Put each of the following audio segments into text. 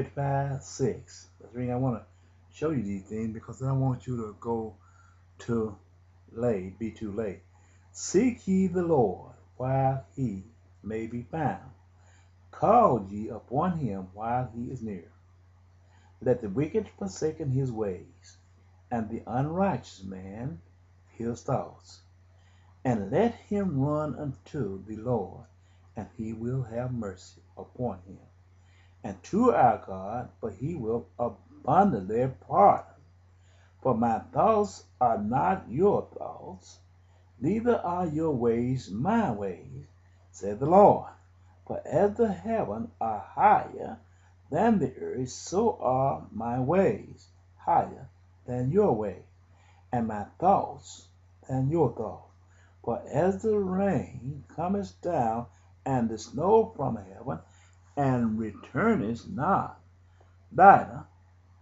55:6. That's the reason I want to show you these things, because I don't want you to go too late, be too late. Seek ye the Lord while he may be found. Call ye upon him while he is near. Let the wicked forsaken his ways, and the unrighteous man his thoughts. And let him run unto the Lord, and he will have mercy upon him. And to our God, for he will abundantly pardon. For my thoughts are not your thoughts, neither are your ways my ways, said the Lord. For as the heavens are higher than the earth, so are my ways higher than your way, and my thoughts than your thoughts. For as the rain cometh down, and the snow from heaven, and returneth not thither,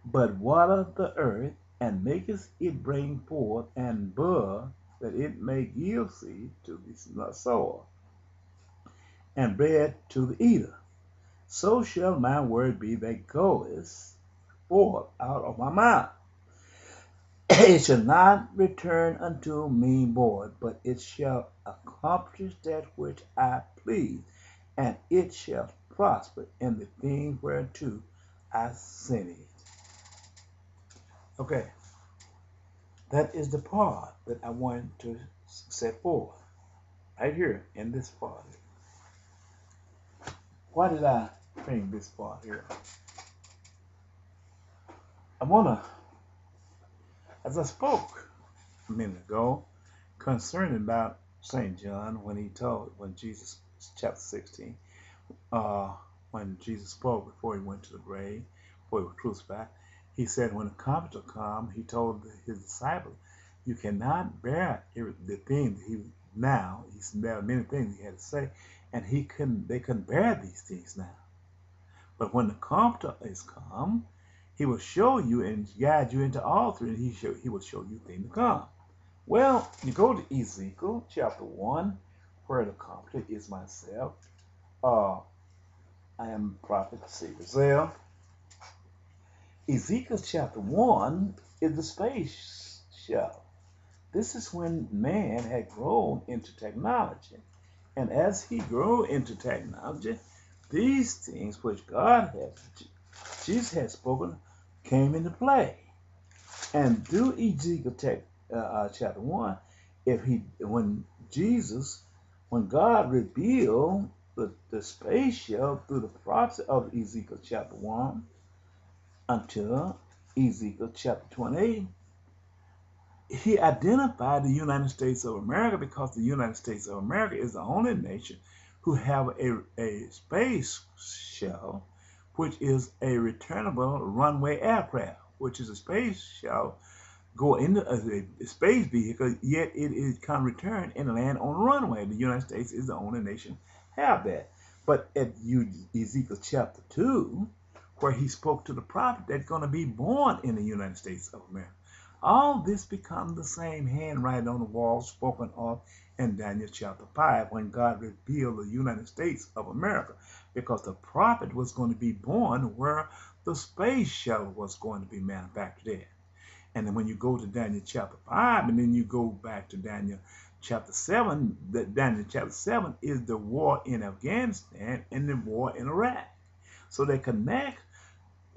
but watereth the earth, and maketh it bring forth and bud, that it may yield seed to the sower, and bread to the eater. So shall my word be that goeth forth out of my mouth. It shall not return unto me void, but it shall accomplish that which I please, and it shall prosper in the thing whereto I sent it. Okay, that is the part that I want to set forth right here in this part. Why did I bring this part here? I want to, as I spoke a minute ago concerning about St. John when Jesus, chapter 16, when Jesus spoke before he went to the grave, before he was crucified, he said when the Comforter come, he told his disciples, you cannot bear the thing that there are many things he had to say, and they couldn't bear these things now. But when the Comforter is come, he will show you and guide you into all truth, and he will show you things to come. Well, you go to Ezekiel chapter 1, where the Comforter is myself. I am prophet Ezekiel. Ezekiel chapter 1 is the space shuttle. This is when man had grown into technology. And as he grew into technology, these things which Jesus had spoken, came into play. And through Ezekiel chapter 1, when God revealed the space shuttle through the prophecy of Ezekiel chapter 1 until Ezekiel chapter 28, he identified the United States of America, because the United States of America is the only nation who have a space shuttle, which is a returnable runway aircraft, which is a space shuttle go into a space vehicle, yet it can return and land on a runway. The United States is the only nation have that. But at Ezekiel chapter 2, where he spoke to the prophet that's going to be born in the United States of America, all this becomes the same handwriting on the wall spoken of in Daniel chapter 5, when God revealed the United States of America, because the prophet was going to be born where the space shuttle was going to be manufactured at. And then when you go to Daniel chapter 5, and then you go back to Daniel chapter 7, Daniel chapter 7 is the war in Afghanistan and the war in Iraq. So they connect,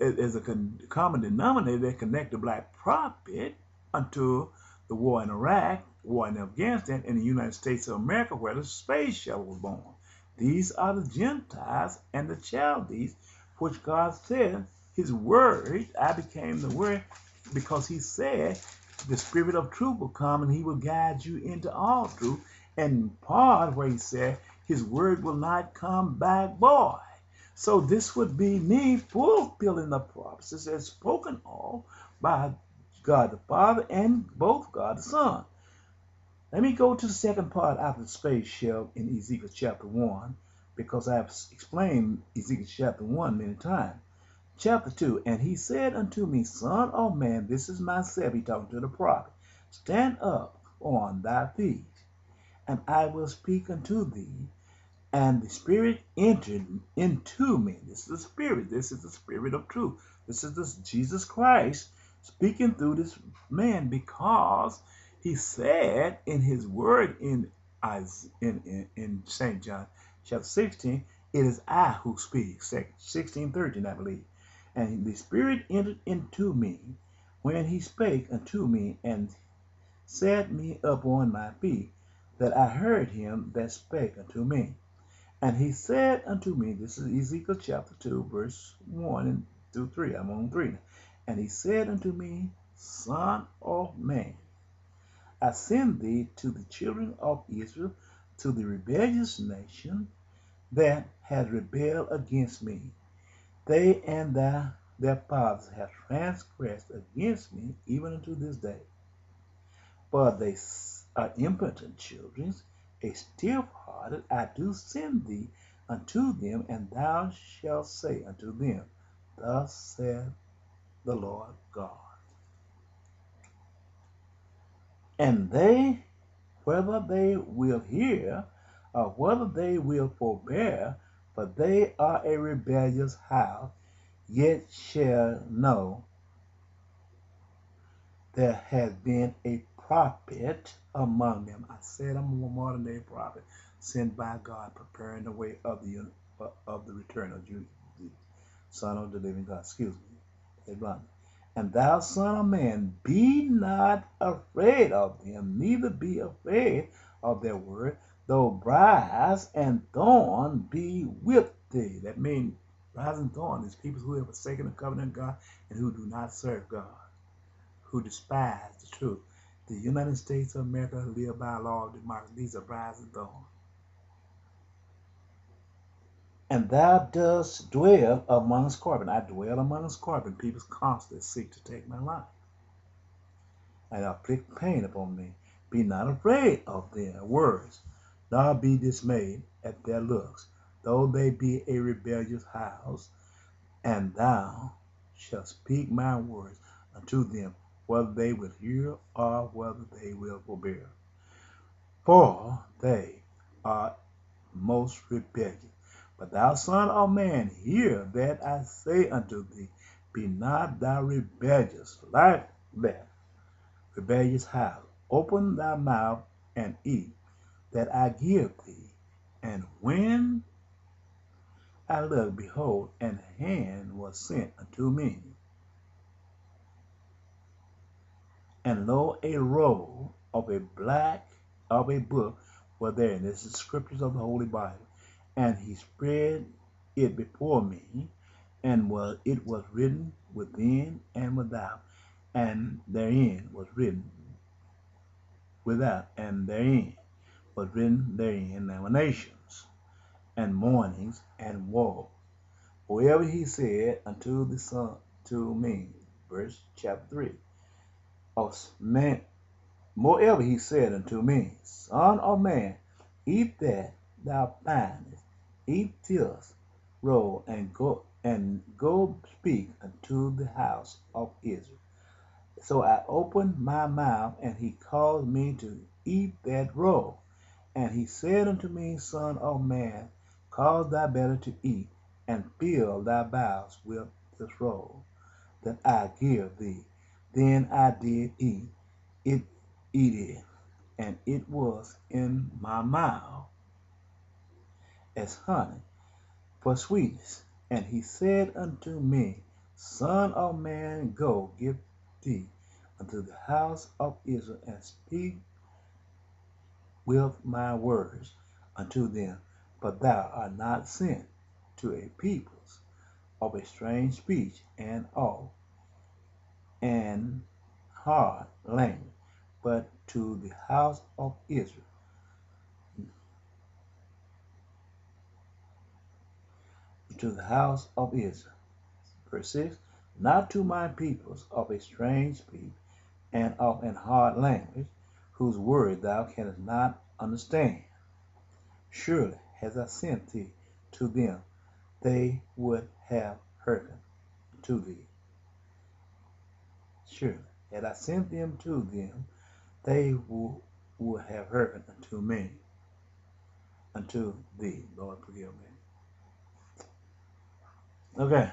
as a common denominator, they connect the black prophet unto the war in Iraq, war in Afghanistan, and the United States of America, where the space shuttle was born. These are the Gentiles and the Chaldees, which God said, his word, I became the word, because he said the Spirit of truth will come and he will guide you into all truth. And part where he said his word will not come back void. So this would be me fulfilling the prophecies as spoken of by God the Father and both God the Son. Let me go to the second part after the space shuttle in Ezekiel chapter 1, because I've explained Ezekiel chapter 1 many times. Chapter 2, and he said unto me, Son of man, this is myself, he talking to the prophet, stand up on thy feet, and I will speak unto thee. And the Spirit entered into me. This is the Spirit. This is the Spirit of truth. This is this Jesus Christ speaking through this man, because he said in his word in St. John chapter 16, it is I who speak. 16:13, I believe. And the Spirit entered into me when he spake unto me and set me up on my feet, that I heard him that spake unto me. And he said unto me, this is Ezekiel chapter 2, verse 1 and through 3. I'm on 3. And he said unto me, Son of man, I send thee to the children of Israel, to the rebellious nation that has rebelled against me. They and their fathers have transgressed against me even unto this day. But they are impotent children, a stiff-hearted, I do send thee unto them, and thou shalt say unto them, Thus saith the Lord God. And they, whether they will hear, or whether they will forbear, for they are a rebellious house, yet shall know there has been a prophet among them. I said I'm a modern day prophet sent by God, preparing the way of the return of the Son of the living God. Excuse me. And thou, son of man, be not afraid of them, neither be afraid of their word, though briars and thorn be with thee. That means briars and thorn is people who have forsaken the covenant of God and who do not serve God, who despise the truth. The United States of America live by a law of democracy. These are briars and thorns. And thou dost dwell among scorpions. I dwell among scorpions. People constantly seek to take my life. And afflict pain upon me. Be not afraid of their words, nor be dismayed at their looks, though they be a rebellious house, and thou shalt speak my words unto them, whether they will hear or whether they will forbear. For they are most rebellious. But thou, son of man, hear that I say unto thee, be not thou rebellious, like that rebellious house. Open thy mouth and eat that I give thee. And when I looked, behold, an hand was sent unto me. And lo, a roll of a book were there. This is the scriptures of the Holy Bible. And he spread it before me, and it was written within and without, and therein was written without, and therein was written therein lamentations, and mournings, and woe. Whoever he said unto the Son to me, verse chapter 3, of man, moreover he said unto me, Son of man, eat that thou findest, eat this roll, and go speak unto the house of Israel. So I opened my mouth, and he caused me to eat that roll. And he said unto me, Son of man, cause thy belly to eat, and fill thy bowels with this roll that I give thee. Then I did eat it, and it was in my mouth as honey for sweetness. And he said unto me, Son of man, go, get thee unto the house of Israel, and speak with my words unto them. But thou art not sent to a peoples of a strange speech and of an hard language, but to the house of Israel. To the house of Israel. Verse 6, not to my peoples of a strange speech and of an hard language, whose word thou canst not understand. Surely, as I sent thee to them, they would have hearkened to thee. Surely, had I sent them to them, they would have hearkened unto me. unto thee. Lord, forgive me. Okay.